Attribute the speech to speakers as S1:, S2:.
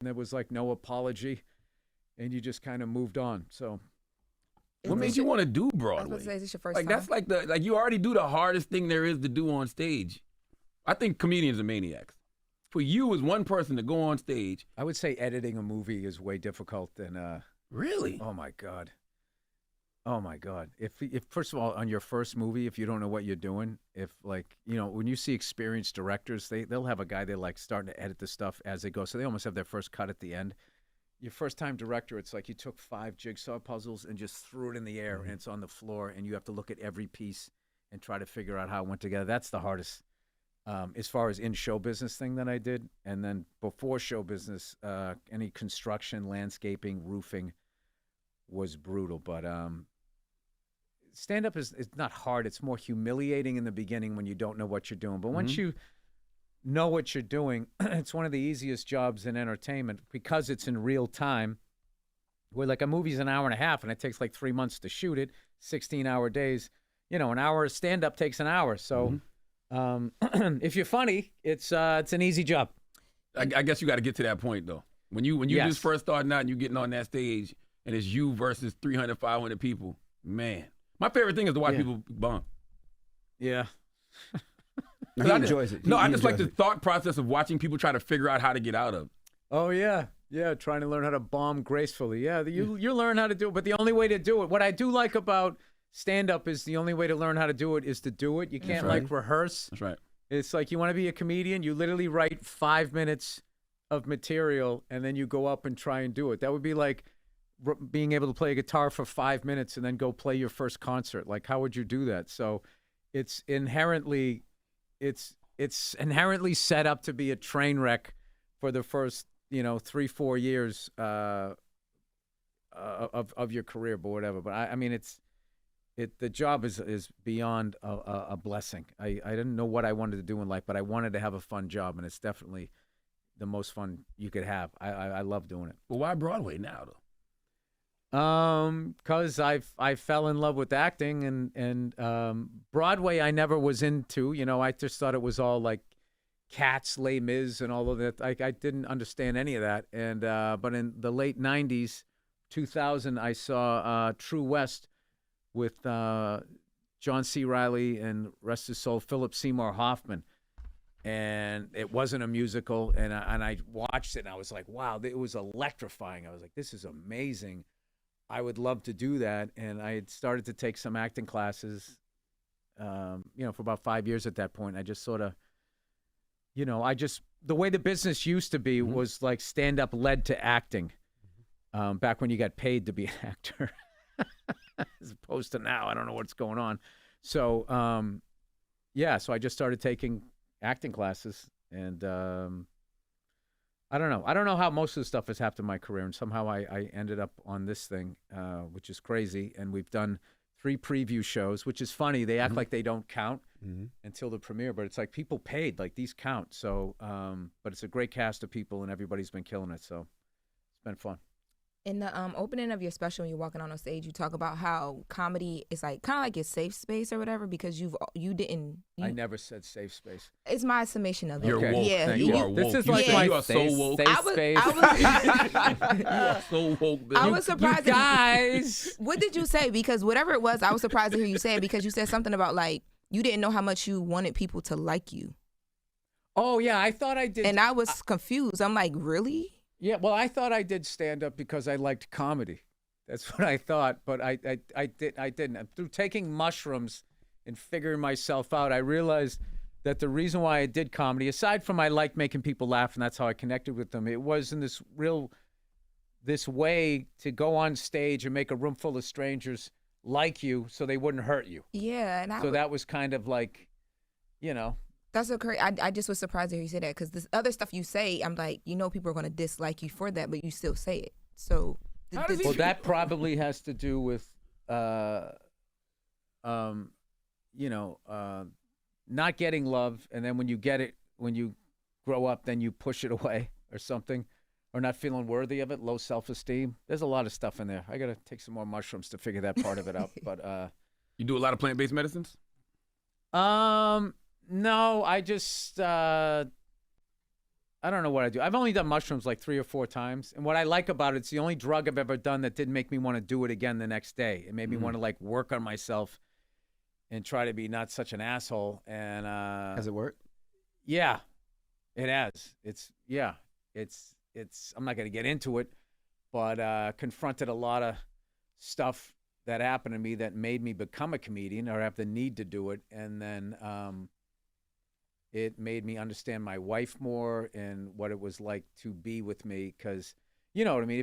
S1: there was like no apology, and you just kind of moved on. So,
S2: What made you want to do
S3: I was
S2: Broadway?
S3: about to say, is this your first
S2: Like
S3: time?
S2: that's like you already do the hardest thing there is to do on stage. I think comedians are maniacs. For you as one person to go on stage.
S1: I would say editing a movie is way difficult than.
S2: Really?
S1: Oh my God. Oh my God. If first of all, on your first movie, if you don't know what you're doing, if like, when you see experienced directors, they'll have a guy they like starting to edit the stuff as they go. So they almost have their first cut at the end. Your first time director, it's like you took 5 jigsaw puzzles and just threw it in the air and it's on the floor and you have to look at every piece and try to figure out how it went together. That's the hardest as far as in show business thing that I did. And then before show business, any construction, landscaping, roofing was brutal. But stand-up is not hard. It's more humiliating in the beginning when you don't know what you're doing. But once you know what you're doing, it's one of the easiest jobs in entertainment because it's in real time. Where like a movie's an hour and a half and it takes like 3 months to shoot it, 16-hour days. An hour of stand-up takes an hour. So if you're funny, it's an easy job.
S2: I guess you got to get to that point though. When you
S1: Yes.
S2: just first starting out and you getting on that stage and it's you versus 300, 500 people, man. My favorite thing is to watch people bomb.
S1: Yeah.
S4: He enjoys it.
S2: I
S4: He
S2: just like the
S4: enjoys it.
S2: thought process of watching people try to figure out how to get out of.
S1: Oh, yeah. Yeah, trying to learn how to bomb gracefully. Yeah, you learn how to do it. But the only way to do it, what I do like about stand-up is the only way to learn how to do it is to do it. You can't, like, rehearse.
S2: That's right.
S1: It's like you want to be a comedian, you literally write 5 minutes of material, and then you go up and try and do it. That would be like being able to play a guitar for 5 minutes and then go play your first concert. Like, how would you do that? So it's inherently set up to be a train wreck for the first 3-4 years of your career, but whatever. But I mean, the job is beyond a blessing. I didn't know what I wanted to do in life, but I wanted to have a fun job, and it's definitely the most fun you could have. I love doing it.
S2: Well, why Broadway now though?
S1: Because I fell in love with acting and Broadway I never was into. I just thought it was all like Cats, Les Mis, and all of that. I didn't understand any of that. And but in the late '90s, 2000, I saw True West with John C. Reilly and rest his soul, Philip Seymour Hoffman. And it wasn't a musical, and I watched it, and I was like, wow, it was electrifying. I was like, this is amazing. I would love to do that. And I had started to take some acting classes, for about 5 years at that point. I just sort of, the way the business used to be was like stand-up led to acting, back when you got paid to be an actor, as opposed to now. I don't know what's going on. So, so I just started taking acting classes, and I don't know. I don't know how most of the stuff has happened in my career, and somehow I ended up on this thing, which is crazy. And we've done 3 preview shows, which is funny. They act like they don't count until the premiere, but it's like people paid, like these count. So, but it's a great cast of people, and everybody's been killing it. So it's been fun.
S3: In the opening of your special, when you're walking on stage, you talk about how comedy is like kind of like your safe space or whatever because you
S1: I never said safe space.
S3: It's my summation of it.
S2: You're woke.
S3: Yeah,
S2: You are woke.
S1: This is
S2: You
S1: like
S2: say
S1: my
S2: you are so woke.
S1: safe space.
S2: You are so woke. Bill.
S3: I was surprised.
S1: You guys.
S3: What did you say? Because whatever it was, I was surprised to hear you say it because you said something about like you didn't know how much you wanted people to like you.
S1: Oh yeah, I thought I did.
S3: And I was confused. I'm like, really?
S1: Yeah, well, I thought I did stand up because I liked comedy. That's what I thought, but I didn't. Through taking mushrooms and figuring myself out, I realized that the reason why I did comedy, aside from I liked making people laugh and that's how I connected with them, it was in this way to go on stage and make a room full of strangers like you so they wouldn't hurt you.
S3: Yeah, and
S1: So that was kind of like,
S3: That's so crazy. I just was surprised to hear you say that because this other stuff you say, I'm like, people are going to dislike you for that, but you still say it. So,
S1: well, that probably has to do with, not getting love, and then when you get it, when you grow up, then you push it away or something, or not feeling worthy of it, low self-esteem. There's a lot of stuff in there. I got to take some more mushrooms to figure that part of it out. But
S2: you do a lot of plant-based medicines?
S1: No, I just I don't know what I do. I've only done mushrooms like 3 or 4 times. And what I like about it's the only drug I've ever done that didn't make me want to do it again the next day. It made me want to like work on myself and try to be not such an asshole. And
S4: Has it worked?
S1: yeah, it has. It's I'm not going to get into it, but confronted a lot of stuff that happened to me that made me become a comedian or have the need to do it. And then it made me understand my wife more and what it was like to be with me, because you know what I mean.